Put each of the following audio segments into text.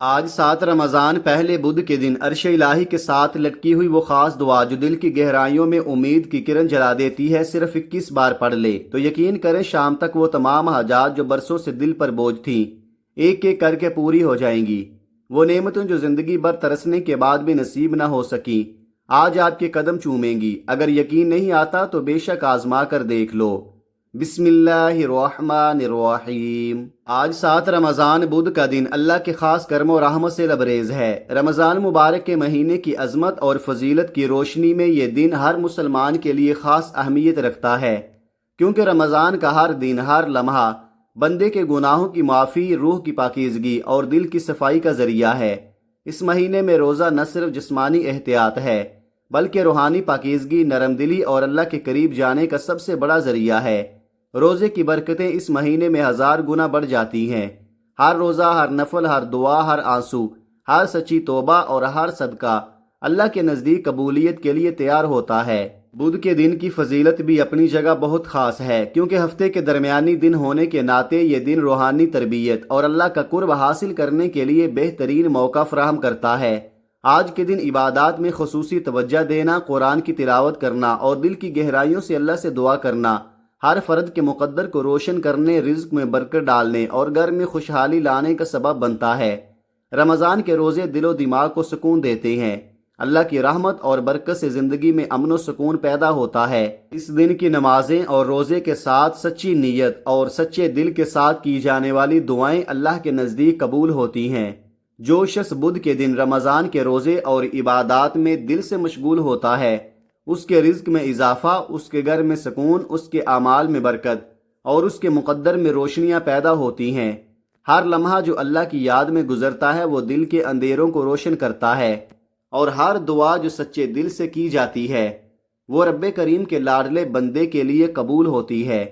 آج 7 رمضان پہلے بدھ کے دن عرش الہی کے ساتھ لٹکی ہوئی وہ خاص دعا جو دل کی گہرائیوں میں امید کی کرن جلا دیتی ہے، صرف 21 بار پڑھ لے تو یقین کریں شام تک وہ تمام حاجات جو برسوں سے دل پر بوجھ تھیں ایک ایک کر کے پوری ہو جائیں گی۔ وہ نعمتوں جو زندگی بھر ترسنے کے بعد بھی نصیب نہ ہو سکیں آج آپ کے قدم چومیں گی۔ اگر یقین نہیں آتا تو بے شک آزما کر دیکھ لو۔ بسم اللہ الرحمن الرحیم۔ آج 7 رمضان بدھ کا دن اللہ کے خاص کرم و رحمت سے لبریز ہے۔ رمضان مبارک کے مہینے کی عظمت اور فضیلت کی روشنی میں یہ دن ہر مسلمان کے لیے خاص اہمیت رکھتا ہے، کیونکہ رمضان کا ہر دن، ہر لمحہ بندے کے گناہوں کی معافی، روح کی پاکیزگی اور دل کی صفائی کا ذریعہ ہے۔ اس مہینے میں روزہ نہ صرف جسمانی احتیاط ہے بلکہ روحانی پاکیزگی، نرم دلی اور اللہ کے قریب جانے کا سب سے بڑا ذریعہ ہے۔ روزے کی برکتیں اس مہینے میں 1000 گنا بڑھ جاتی ہیں۔ ہر روزہ، ہر نفل، ہر دعا، ہر آنسو، ہر سچی توبہ اور ہر صدقہ اللہ کے نزدیک قبولیت کے لیے تیار ہوتا ہے۔ بدھ کے دن کی فضیلت بھی اپنی جگہ بہت خاص ہے، کیونکہ ہفتے کے درمیانی دن ہونے کے ناطے یہ دن روحانی تربیت اور اللہ کا قرب حاصل کرنے کے لیے بہترین موقع فراہم کرتا ہے۔ آج کے دن عبادات میں خصوصی توجہ دینا، قرآن کی تلاوت کرنا اور دل کی گہرائیوں سے اللہ سے دعا کرنا ہر فرد کے مقدر کو روشن کرنے، رزق میں برکت ڈالنے اور گھر میں خوشحالی لانے کا سبب بنتا ہے۔ رمضان کے روزے دل و دماغ کو سکون دیتے ہیں۔ اللہ کی رحمت اور برکت سے زندگی میں امن و سکون پیدا ہوتا ہے۔ اس دن کی نمازیں اور روزے کے ساتھ سچی نیت اور سچے دل کے ساتھ کی جانے والی دعائیں اللہ کے نزدیک قبول ہوتی ہیں۔ جو شخص بدھ کے دن رمضان کے روزے اور عبادات میں دل سے مشغول ہوتا ہے، اس کے رزق میں اضافہ، اس کے گھر میں سکون، اس کے اعمال میں برکت اور اس کے مقدر میں روشنیاں پیدا ہوتی ہیں۔ ہر لمحہ جو اللہ کی یاد میں گزرتا ہے وہ دل کے اندھیروں کو روشن کرتا ہے، اور ہر دعا جو سچے دل سے کی جاتی ہے وہ رب کریم کے لاڈلے بندے کے لیے قبول ہوتی ہے۔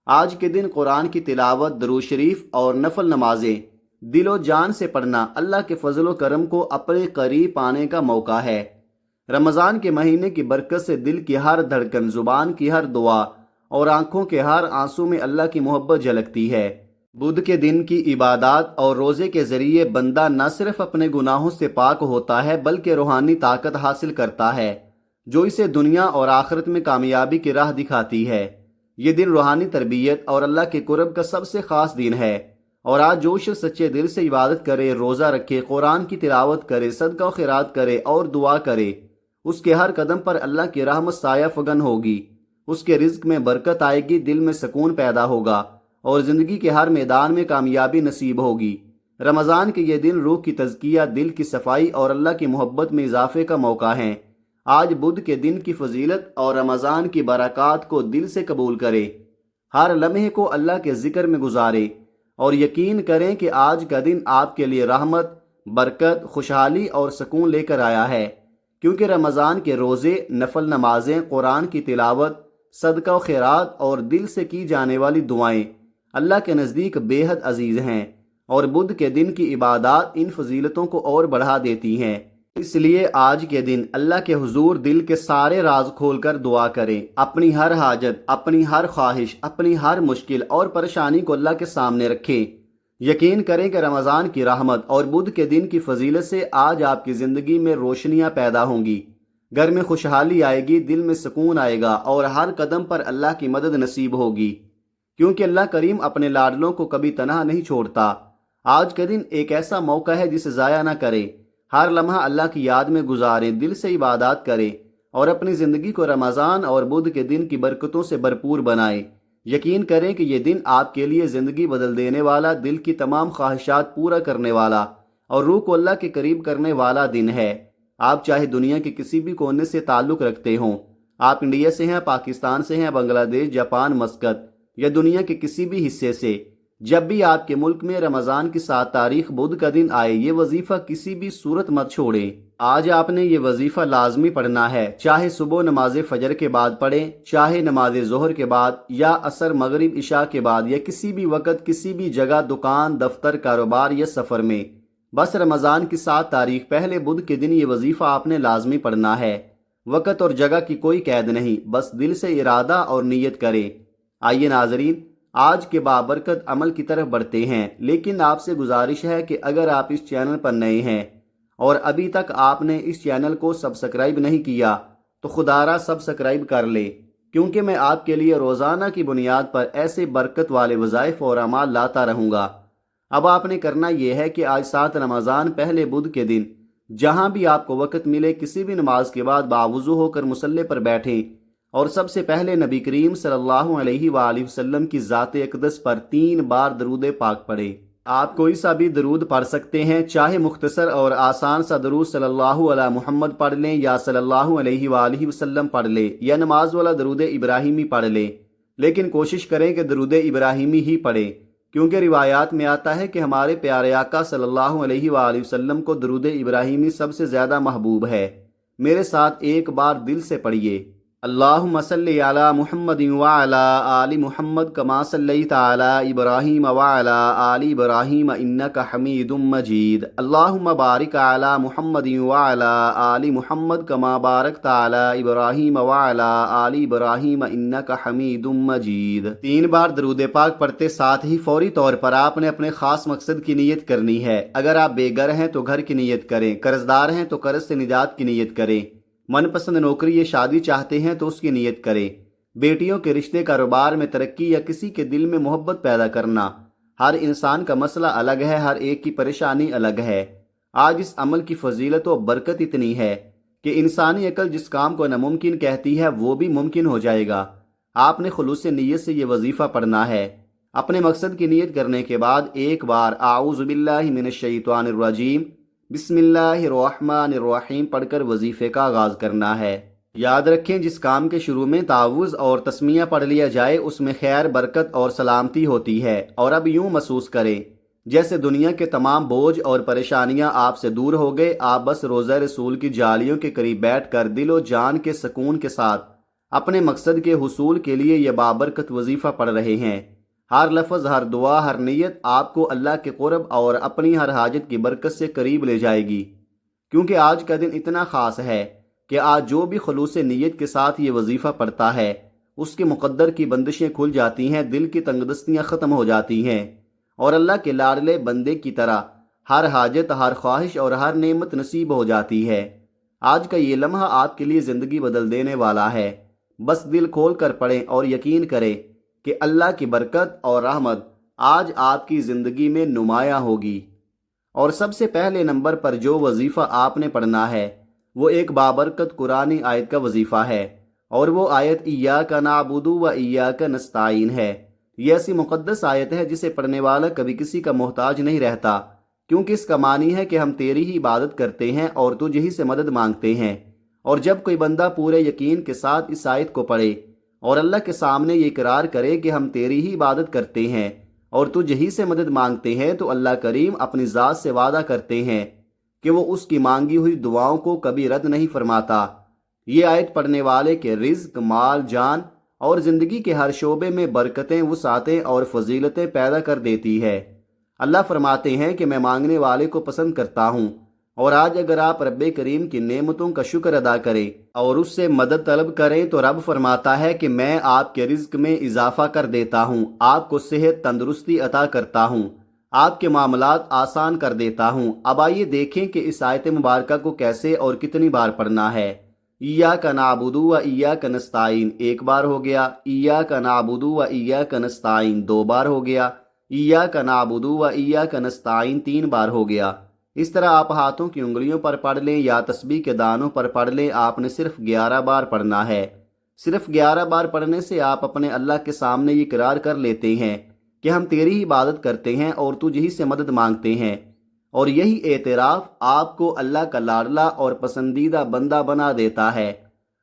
آج کے دن قرآن کی تلاوت، درود شریف اور نفل نمازیں دل و جان سے پڑھنا اللہ کے فضل و کرم کو اپنے قریب پانے کا موقع ہے۔ رمضان کے مہینے کی برکت سے دل کی ہر دھڑکن، زبان کی ہر دعا اور آنکھوں کے ہر آنسو میں اللہ کی محبت جھلکتی ہے۔ بدھ کے دن کی عبادات اور روزے کے ذریعے بندہ نہ صرف اپنے گناہوں سے پاک ہوتا ہے بلکہ روحانی طاقت حاصل کرتا ہے جو اسے دنیا اور آخرت میں کامیابی کی راہ دکھاتی ہے۔ یہ دن روحانی تربیت اور اللہ کے قرب کا سب سے خاص دن ہے، اور آج جو شخص سچے دل سے عبادت کرے، روزہ رکھے، قرآن کی تلاوت کرے، صدقہ و خیرات کرے اور دعا کرے، اس کے ہر قدم پر اللہ کی رحمت سایہ فگن ہوگی۔ اس کے رزق میں برکت آئے گی، دل میں سکون پیدا ہوگا اور زندگی کے ہر میدان میں کامیابی نصیب ہوگی۔ رمضان کے یہ دن روح کی تزکیہ، دل کی صفائی اور اللہ کی محبت میں اضافے کا موقع ہیں۔ آج بدھ کے دن کی فضیلت اور رمضان کی برکات کو دل سے قبول کرے، ہر لمحے کو اللہ کے ذکر میں گزارے اور یقین کریں کہ آج کا دن آپ کے لیے رحمت، برکت، خوشحالی اور سکون لے کر آیا ہے، کیونکہ رمضان کے روزے، نفل نمازیں، قرآن کی تلاوت، صدقہ و خیرات اور دل سے کی جانے والی دعائیں اللہ کے نزدیک بے حد عزیز ہیں، اور بدھ کے دن کی عبادات ان فضیلتوں کو اور بڑھا دیتی ہیں۔ اس لیے آج کے دن اللہ کے حضور دل کے سارے راز کھول کر دعا کریں، اپنی ہر حاجت، اپنی ہر خواہش، اپنی ہر مشکل اور پریشانی کو اللہ کے سامنے رکھیں۔ یقین کریں کہ رمضان کی رحمت اور بدھ کے دن کی فضیلت سے آج آپ کی زندگی میں روشنیاں پیدا ہوں گی، گھر میں خوشحالی آئے گی، دل میں سکون آئے گا اور ہر قدم پر اللہ کی مدد نصیب ہوگی، کیونکہ اللہ کریم اپنے لاڈلوں کو کبھی تنہا نہیں چھوڑتا۔ آج کا دن ایک ایسا موقع ہے جسے ضائع نہ کریں، ہر لمحہ اللہ کی یاد میں گزاریں، دل سے عبادات کریں اور اپنی زندگی کو رمضان اور بدھ کے دن کی برکتوں سے بھرپور بنائیں۔ یقین کریں کہ یہ دن آپ کے لیے زندگی بدل دینے والا، دل کی تمام خواہشات پورا کرنے والا اور روح کو اللہ کے قریب کرنے والا دن ہے۔ آپ چاہے دنیا کے کسی بھی کونے سے تعلق رکھتے ہوں، آپ انڈیا سے ہیں، پاکستان سے ہیں، بنگلہ دیش، جاپان، مسقط یا دنیا کے کسی بھی حصے سے، جب بھی آپ کے ملک میں رمضان کی 7 تاریخ بدھ کا دن آئے، یہ وظیفہ کسی بھی صورت مت چھوڑیں۔ آج آپ نے یہ وظیفہ لازمی پڑھنا ہے، چاہے صبح نماز فجر کے بعد پڑھیں، چاہے نماز ظہر کے بعد یا عصر، مغرب، عشاء کے بعد، یا کسی بھی وقت، کسی بھی جگہ، دکان، دفتر، کاروبار یا سفر میں۔ بس رمضان کی 7 تاریخ پہلے بدھ کے دن یہ وظیفہ آپ نے لازمی پڑھنا ہے۔ وقت اور جگہ کی کوئی قید نہیں، بس دل سے ارادہ اور نیت کریں۔ آئیے ناظرین، آج کے بابرکت عمل کی طرف بڑھتے ہیں، لیکن آپ سے گزارش ہے کہ اگر آپ اس چینل پر نئے ہیں اور ابھی تک آپ نے اس چینل کو سبسکرائب نہیں کیا تو خدا را سبسکرائب کر لے، کیونکہ میں آپ کے لیے روزانہ کی بنیاد پر ایسے برکت والے وظائف اور اعمال لاتا رہوں گا۔ اب آپ نے کرنا یہ ہے کہ آج 7 رمضان پہلے بدھ کے دن جہاں بھی آپ کو وقت ملے کسی بھی نماز کے بعد باوضو ہو کر مصلی پر بیٹھیں اور سب سے پہلے نبی کریم صلی اللہ علیہ وآلہ وسلم کی ذات اقدس پر 3 بار درود پاک پڑھیں۔ آپ کوئی سا بھی درود پڑھ سکتے ہیں، چاہے مختصر اور آسان سا درود صلی اللہ علیہ محمد پڑھ لیں یا صلی اللہ علیہ وآلہ وسلم پڑھ لیں یا نماز والا درود ابراہیمی پڑھ لیں، لیکن کوشش کریں کہ درود ابراہیمی ہی پڑھیں، کیونکہ روایات میں آتا ہے کہ ہمارے پیارے آقا صلی اللہ علیہ وآلہ وسلم کو درود ابراہیمی سب سے زیادہ محبوب ہے۔ میرے ساتھ ایک بار دل سے پڑھیے، اللہم صلی علی محمد وعلی آل محمد کما صلیت علی ابراہیم وعلی آل ابراہیم انک حمید مجید، اللہم بارک علی محمد وعلی آل محمد کما بارکت علی ابراہیم وعلی آل ابراہیم انک حمید مجید۔ 3 بار درود پاک پڑھتے ساتھ ہی فوری طور پر آپ نے اپنے خاص مقصد کی نیت کرنی ہے۔ اگر آپ بے گھر ہیں تو گھر کی نیت کریں، قرض دار ہیں تو قرض سے نجات کی نیت کریں، من پسند نوکری یا شادی چاہتے ہیں تو اس کی نیت کریں، بیٹیوں کے رشتے کاروبار میں ترقی یا کسی کے دل میں محبت پیدا کرنا۔ ہر انسان کا مسئلہ الگ ہے، ہر ایک کی پریشانی الگ ہے۔ آج اس عمل کی فضیلت و برکت اتنی ہے کہ انسانی عقل جس کام کو ناممکن کہتی ہے وہ بھی ممکن ہو جائے گا۔ آپ نے خلوص نیت سے یہ وظیفہ پڑھنا ہے۔ اپنے مقصد کی نیت کرنے کے بعد ایک بار اعوذ باللہ من الشیطان الرجیم بسم اللہ الرحمن الرحیم پڑھ کر وظیفے کا آغاز کرنا ہے۔ یاد رکھیں جس کام کے شروع میں تعوذ اور تسمیہ پڑھ لیا جائے اس میں خیر، برکت اور سلامتی ہوتی ہے، اور اب یوں محسوس کریں جیسے دنیا کے تمام بوجھ اور پریشانیاں آپ سے دور ہو گئے، آپ بس روضہ رسول کی جالیوں کے قریب بیٹھ کر دل و جان کے سکون کے ساتھ اپنے مقصد کے حصول کے لیے یہ بابرکت وظیفہ پڑھ رہے ہیں۔ ہر لفظ، ہر دعا، ہر نیت آپ کو اللہ کے قرب اور اپنی ہر حاجت کی برکت سے قریب لے جائے گی، کیونکہ آج کا دن اتنا خاص ہے کہ آج جو بھی خلوص نیت کے ساتھ یہ وظیفہ پڑھتا ہے اس کے مقدر کی بندشیں کھل جاتی ہیں، دل کی تنگدستیاں ختم ہو جاتی ہیں، اور اللہ کے لاڈلے بندے کی طرح ہر حاجت، ہر خواہش اور ہر نعمت نصیب ہو جاتی ہے۔ آج کا یہ لمحہ آپ کے لیے زندگی بدل دینے والا ہے، بس دل کھول کر پڑھیں اور یقین کریں کہ اللہ کی برکت اور رحمت آج آپ کی زندگی میں نمایاں ہوگی۔ اور سب سے پہلے نمبر پر جو وظیفہ آپ نے پڑھنا ہے وہ ایک بابرکت قرآنی آیت کا وظیفہ ہے، اور وہ آیت ایاک نعبد و ایاک نستعین ہے۔ یہ ایسی مقدس آیت ہے جسے پڑھنے والا کبھی کسی کا محتاج نہیں رہتا، کیونکہ اس کا معنی ہے کہ ہم تیری ہی عبادت کرتے ہیں اور تجھ ہی سے مدد مانگتے ہیں۔ اور جب کوئی بندہ پورے یقین کے ساتھ اس آیت کو پڑھے اور اللہ کے سامنے یہ اقرار کرے کہ ہم تیری ہی عبادت کرتے ہیں اور تجھ ہی سے مدد مانگتے ہیں، تو اللہ کریم اپنی ذات سے وعدہ کرتے ہیں کہ وہ اس کی مانگی ہوئی دعاؤں کو کبھی رد نہیں فرماتا۔ یہ آیت پڑھنے والے کے رزق، مال، جان اور زندگی کے ہر شعبے میں برکتیں، وسعتیں اور فضیلتیں پیدا کر دیتی ہے۔ اللہ فرماتے ہیں کہ میں مانگنے والے کو پسند کرتا ہوں، اور آج اگر آپ رب کریم کی نعمتوں کا شکر ادا کریں اور اس سے مدد طلب کریں تو رب فرماتا ہے کہ میں آپ کے رزق میں اضافہ کر دیتا ہوں، آپ کو صحت، تندرستی عطا کرتا ہوں، آپ کے معاملات آسان کر دیتا ہوں۔ اب آئیے دیکھیں کہ اس آیت مبارکہ کو کیسے اور کتنی بار پڑھنا ہے۔ ایاک نعبد و ایاک نستعین 1 بار ہو گیا، ایاک نعبد و ایاک نستعین 2 بار ہو گیا، ایاک نعبد و ایاک نستعین 3 بار ہو گیا۔ اس طرح آپ ہاتھوں کی انگلیوں پر پڑھ لیں یا تسبیح کے دانوں پر پڑھ لیں، آپ نے صرف 11 بار پڑھنا ہے۔ صرف 11 بار پڑھنے سے آپ اپنے اللہ کے سامنے یہ اقرار کر لیتے ہیں کہ ہم تیری ہی عبادت کرتے ہیں اور تجھ ہی سے مدد مانگتے ہیں، اور یہی اعتراف آپ کو اللہ کا لاڈلا اور پسندیدہ بندہ بنا دیتا ہے۔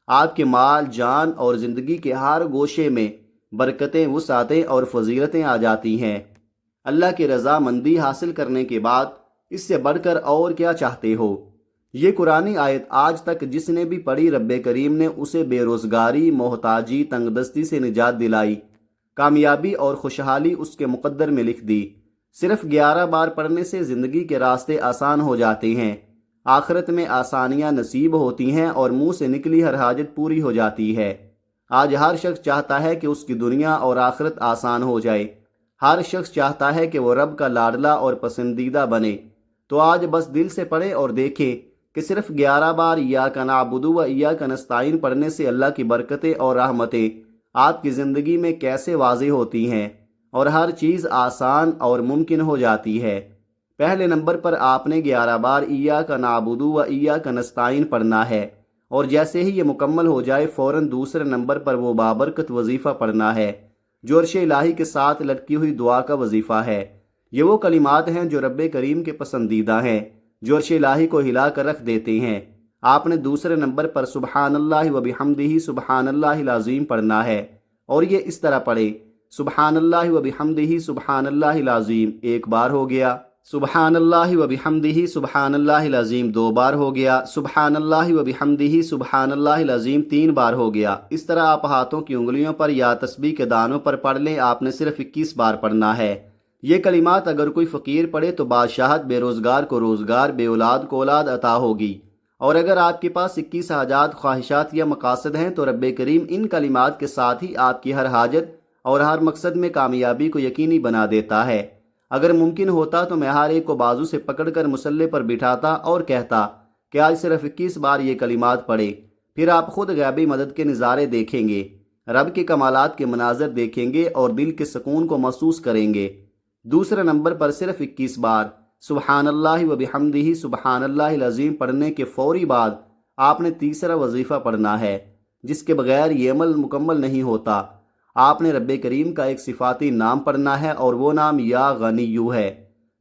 آپ کے مال، جان اور زندگی کے ہر گوشے میں برکتیں، وسعتیں اور فضیلتیں آ جاتی ہیں۔ اللہ کی رضا مندی حاصل کرنے کے بعد اس سے بڑھ کر اور کیا چاہتے ہو؟ یہ قرآنی آیت آج تک جس نے بھی پڑھی رب کریم نے اسے بے روزگاری، محتاجی، تنگ دستی سے نجات دلائی، کامیابی اور خوشحالی اس کے مقدر میں لکھ دی۔ صرف 11 بار پڑھنے سے زندگی کے راستے آسان ہو جاتے ہیں، آخرت میں آسانیاں نصیب ہوتی ہیں اور منہ سے نکلی ہر حاجت پوری ہو جاتی ہے۔ آج ہر شخص چاہتا ہے کہ اس کی دنیا اور آخرت آسان ہو جائے، ہر شخص چاہتا ہے کہ وہ رب کا لاڈلا اور پسندیدہ بنے۔ تو آج بس دل سے پڑھیں اور دیکھیں کہ صرف 11 بار ایاک نعبد و ایاک نستعین پڑھنے سے اللہ کی برکتیں اور رحمتیں آپ کی زندگی میں کیسے واضح ہوتی ہیں اور ہر چیز آسان اور ممکن ہو جاتی ہے۔ پہلے نمبر پر آپ نے 11 بار ایاک نعبد و ایاک نستعین پڑھنا ہے، اور جیسے ہی یہ مکمل ہو جائے فوراً دوسرے نمبر پر وہ بابرکت وظیفہ پڑھنا ہے جو عرش الہی کے ساتھ لٹکی ہوئی دعا کا وظیفہ ہے۔ یہ وہ کلمات ہیں جو رب کریم کے پسندیدہ ہیں، جو عرش الہی کو ہلا کر رکھ دیتے ہیں۔ آپ نے دوسرے نمبر پر سبحان اللہ و بحمدہ سبحان اللہ العظیم پڑھنا ہے، اور یہ اس طرح پڑھے: سبحان اللہ و بحمدہ سبحان اللہ العظیم 1 بار ہو گیا، سبحان اللہ و بحمدہ سبحان اللہ العظیم 2 بار ہو گیا، سبحان اللہ و بحمدہ سبحان اللہ العظیم 3 بار ہو گیا۔ اس طرح آپ ہاتھوں کی انگلیوں پر یا تسبیح کے دانوں پر پڑھ لیں۔ آپ نے صرف 21 بار پڑھنا ہے۔ یہ کلمات اگر کوئی فقیر پڑھے تو بادشاہت، بے روزگار کو روزگار، بے اولاد کو اولاد عطا ہوگی، اور اگر آپ کے پاس 21 حاجات، خواہشات یا مقاصد ہیں تو رب کریم ان کلمات کے ساتھ ہی آپ کی ہر حاجت اور ہر مقصد میں کامیابی کو یقینی بنا دیتا ہے۔ اگر ممکن ہوتا تو میں ہر ایک کو بازو سے پکڑ کر مصلی پر بٹھاتا اور کہتا کہ آج صرف 21 بار یہ کلمات پڑھے، پھر آپ خود غیبی مدد کے نظارے دیکھیں گے، رب کے کمالات کے مناظر دیکھیں گے اور دل کے سکون کو محسوس کریں گے۔ دوسرے نمبر پر صرف 21 بار سبحان اللہ و بحمدہ سبحان اللہ العظیم پڑھنے کے فوری بعد آپ نے تیسرا وظیفہ پڑھنا ہے، جس کے بغیر یہ عمل مکمل نہیں ہوتا۔ آپ نے رب کریم کا ایک صفاتی نام پڑھنا ہے، اور وہ نام یا غنیو ہے،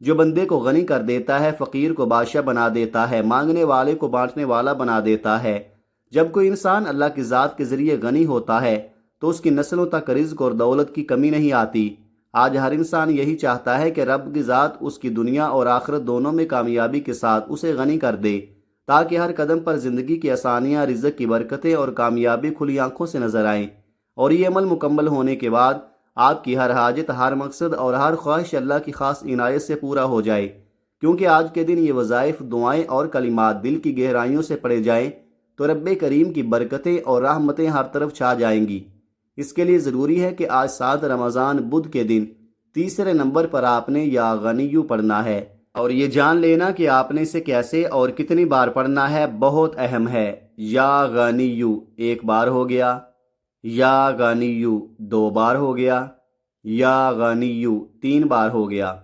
جو بندے کو غنی کر دیتا ہے، فقیر کو بادشاہ بنا دیتا ہے، مانگنے والے کو بانٹنے والا بنا دیتا ہے۔ جب کوئی انسان اللہ کی ذات کے ذریعے غنی ہوتا ہے تو اس کی نسلوں تک رزق اور دولت کی کمی نہیں آتی۔ آج ہر انسان یہی چاہتا ہے کہ رب کی ذات اس کی دنیا اور آخرت دونوں میں کامیابی کے ساتھ اسے غنی کر دے، تاکہ ہر قدم پر زندگی کی آسانیاں، رزق کی برکتیں اور کامیابی کھلی آنکھوں سے نظر آئیں۔ اور یہ عمل مکمل ہونے کے بعد آپ کی ہر حاجت، ہر مقصد اور ہر خواہش اللہ کی خاص عنایت سے پورا ہو جائے، کیونکہ آج کے دن یہ وظائف، دعائیں اور کلمات دل کی گہرائیوں سے پڑھے جائیں تو رب کریم کی برکتیں اور رحمتیں ہر طرف چھا جائیں گی۔ اس کے لیے ضروری ہے کہ آج 7 رمضان بدھ کے دن تیسرے نمبر پر آپ نے یا غنیو پڑھنا ہے، اور یہ جان لینا کہ آپ نے اسے کیسے اور کتنی بار پڑھنا ہے بہت اہم ہے۔ یا غنیو 1 بار ہو گیا، یا غنیو 2 بار ہو گیا، یا غنیو 3 بار ہو گیا۔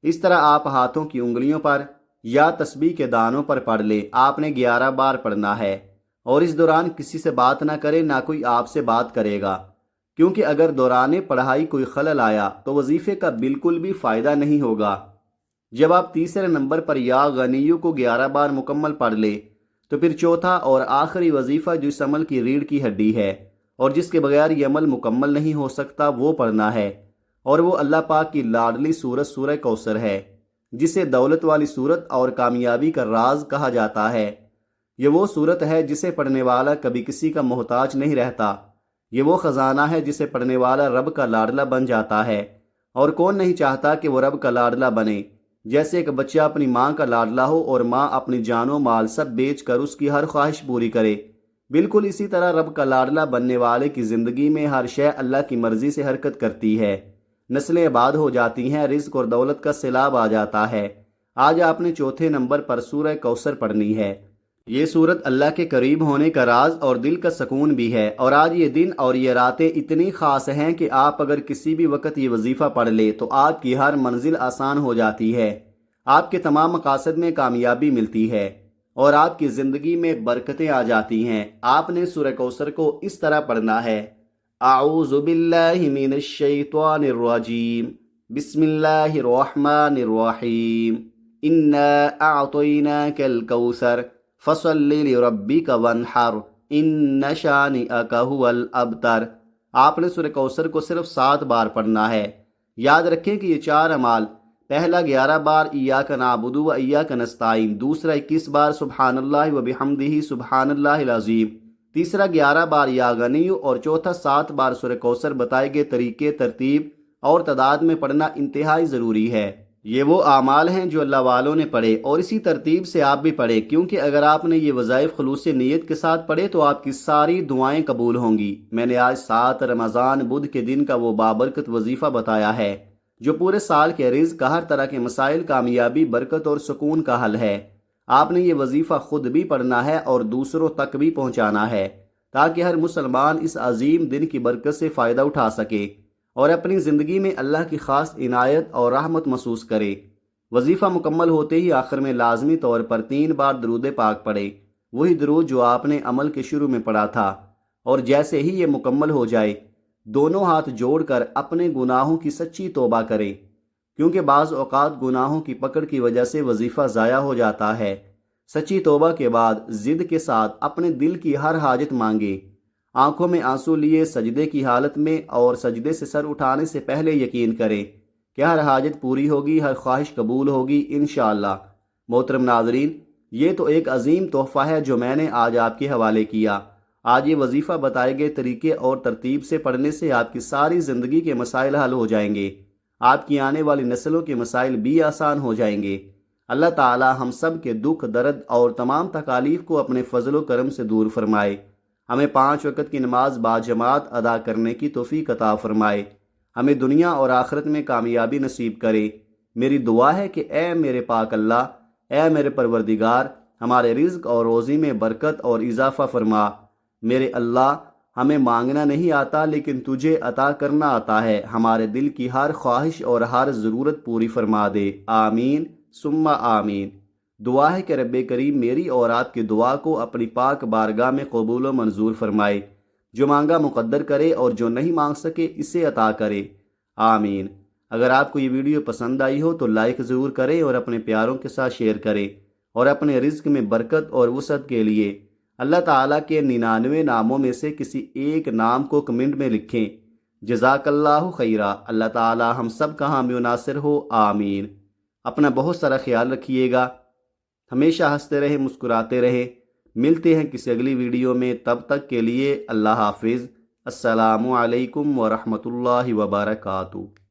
اس طرح آپ ہاتھوں کی انگلیوں پر یا تسبیح کے دانوں پر پڑھ لیں۔ آپ نے 11 بار پڑھنا ہے، اور اس دوران کسی سے بات نہ کرے، نہ کوئی آپ سے بات کرے گا، کیونکہ اگر دوران پڑھائی کوئی خلل آیا تو وظیفے کا بالکل بھی فائدہ نہیں ہوگا۔ جب آپ تیسرے نمبر پر یا غنیو کو 11 بار مکمل پڑھ لیں تو پھر چوتھا اور آخری وظیفہ جو اس عمل کی ریڑھ کی ہڈی ہے اور جس کے بغیر یہ عمل مکمل نہیں ہو سکتا وہ پڑھنا ہے، اور وہ اللہ پاک کی لاڈلی سورت سورہ کوثر ہے، جسے دولت والی سورت اور کامیابی کا راز کہا جاتا ہے۔ یہ وہ سورت ہے جسے پڑھنے والا کبھی کسی کا محتاج نہیں رہتا۔ یہ وہ خزانہ ہے جسے پڑھنے والا رب کا لاڈلا بن جاتا ہے، اور کون نہیں چاہتا کہ وہ رب کا لاڈلا بنے؟ جیسے ایک بچہ اپنی ماں کا لاڈلا ہو اور ماں اپنی جان و مال سب بیچ کر اس کی ہر خواہش پوری کرے، بالکل اسی طرح رب کا لاڈلا بننے والے کی زندگی میں ہر شے اللہ کی مرضی سے حرکت کرتی ہے، نسلیں آباد ہو جاتی ہیں، رزق اور دولت کا سیلاب آ جاتا ہے۔ آج آپ نے چوتھے نمبر پر سورہ کوثر پڑھنی ہے۔ یہ سورت اللہ کے قریب ہونے کا راز اور دل کا سکون بھی ہے، اور آج یہ دن اور یہ راتیں اتنی خاص ہیں کہ آپ اگر کسی بھی وقت یہ وظیفہ پڑھ لے تو آپ کی ہر منزل آسان ہو جاتی ہے، آپ کے تمام مقاصد میں کامیابی ملتی ہے، اور آپ کی زندگی میں برکتیں آ جاتی ہیں۔ آپ نے سورہ کوثر کو اس طرح پڑھنا ہے: اعوذ باللہ من الشیطان الرجیم، بسم اللہ الرحمن الرحیم، انا اعطیناک الکوثر فصل لربک وانحر ان شانئک ھو الابتر۔ آپ نے سورہ کوثر کو صرف 7 بار پڑھنا ہے۔ یاد رکھیں کہ یہ 4 اعمال، پہلا 11 بار ایاک نعبد و ایاک نستعین، دوسرا 21 بار سبحان اللہ و بحمدہ سبحان اللہ العظیم، تیسرا 11 بار یا غنیو، اور چوتھا 7 بار سورہ کوثر بتائے گئے طریقے، ترتیب اور تعداد میں پڑھنا انتہائی ضروری ہے۔ یہ وہ اعمال ہیں جو اللہ والوں نے پڑھے اور اسی ترتیب سے آپ بھی پڑھے، کیونکہ اگر آپ نے یہ وظائف خلوص نیت کے ساتھ پڑھے تو آپ کی ساری دعائیں قبول ہوں گی۔ میں نے آج 7 رمضان بدھ کے دن کا وہ بابرکت وظیفہ بتایا ہے جو پورے سال کے رزق، ہر طرح کے مسائل، کامیابی، برکت اور سکون کا حل ہے۔ آپ نے یہ وظیفہ خود بھی پڑھنا ہے اور دوسروں تک بھی پہنچانا ہے تاکہ ہر مسلمان اس عظیم دن کی برکت سے فائدہ اٹھا سکے اور اپنی زندگی میں اللہ کی خاص عنایت اور رحمت محسوس کرے۔ وظیفہ مکمل ہوتے ہی آخر میں لازمی طور پر 3 بار درود پاک پڑھے، وہی درود جو آپ نے عمل کے شروع میں پڑھا تھا، اور جیسے ہی یہ مکمل ہو جائے دونوں ہاتھ جوڑ کر اپنے گناہوں کی سچی توبہ کرے، کیونکہ بعض اوقات گناہوں کی پکڑ کی وجہ سے وظیفہ ضائع ہو جاتا ہے۔ سچی توبہ کے بعد ضد کے ساتھ اپنے دل کی ہر حاجت مانگے، آنکھوں میں آنسو لیے سجدے کی حالت میں، اور سجدے سے سر اٹھانے سے پہلے یقین کریں کہ ہر حاجت پوری ہوگی، ہر خواہش قبول ہوگی انشاءاللہ۔ محترم ناظرین، یہ تو ایک عظیم تحفہ ہے جو میں نے آج آپ کے حوالے کیا۔ آج یہ وظیفہ بتائے گئے طریقے اور ترتیب سے پڑھنے سے آپ کی ساری زندگی کے مسائل حل ہو جائیں گے، آپ کی آنے والی نسلوں کے مسائل بھی آسان ہو جائیں گے۔ اللہ تعالی ہم سب کے دکھ، درد اور تمام تکالیف کو اپنے فضل و کرم سے دور فرمائے، ہمیں 5 وقت کی نماز باجماعت ادا کرنے کی توفیق عطا فرمائے، ہمیں دنیا اور آخرت میں کامیابی نصیب کرے۔ میری دعا ہے کہ اے میرے پاک اللہ، اے میرے پروردگار، ہمارے رزق اور روزی میں برکت اور اضافہ فرما۔ میرے اللہ، ہمیں مانگنا نہیں آتا لیکن تجھے عطا کرنا آتا ہے، ہمارے دل کی ہر خواہش اور ہر ضرورت پوری فرما دے، آمین ثم آمین۔ دعا ہے کہ رب کریم میری اور آپ کی دعا کو اپنی پاک بارگاہ میں قبول و منظور فرمائے، جو مانگا مقدر کرے اور جو نہیں مانگ سکے اسے عطا کرے، آمین۔ اگر آپ کو یہ ویڈیو پسند آئی ہو تو لائک ضرور کریں اور اپنے پیاروں کے ساتھ شیئر کریں، اور اپنے رزق میں برکت اور وسعت کے لیے اللہ تعالیٰ کے 99 ناموں میں سے کسی ایک نام کو کمنٹ میں لکھیں۔ جزاک اللہ خیرہ۔ اللہ تعالیٰ ہم سب کا حامی و ناصر ہو، آمین۔ اپنا بہت سارا خیال رکھیے گا، ہمیشہ ہنستے رہے، مسکراتے رہے۔ ملتے ہیں کسی اگلی ویڈیو میں، تب تک کے لیے اللہ حافظ۔ السلام علیکم ورحمۃ اللہ وبرکاتہ۔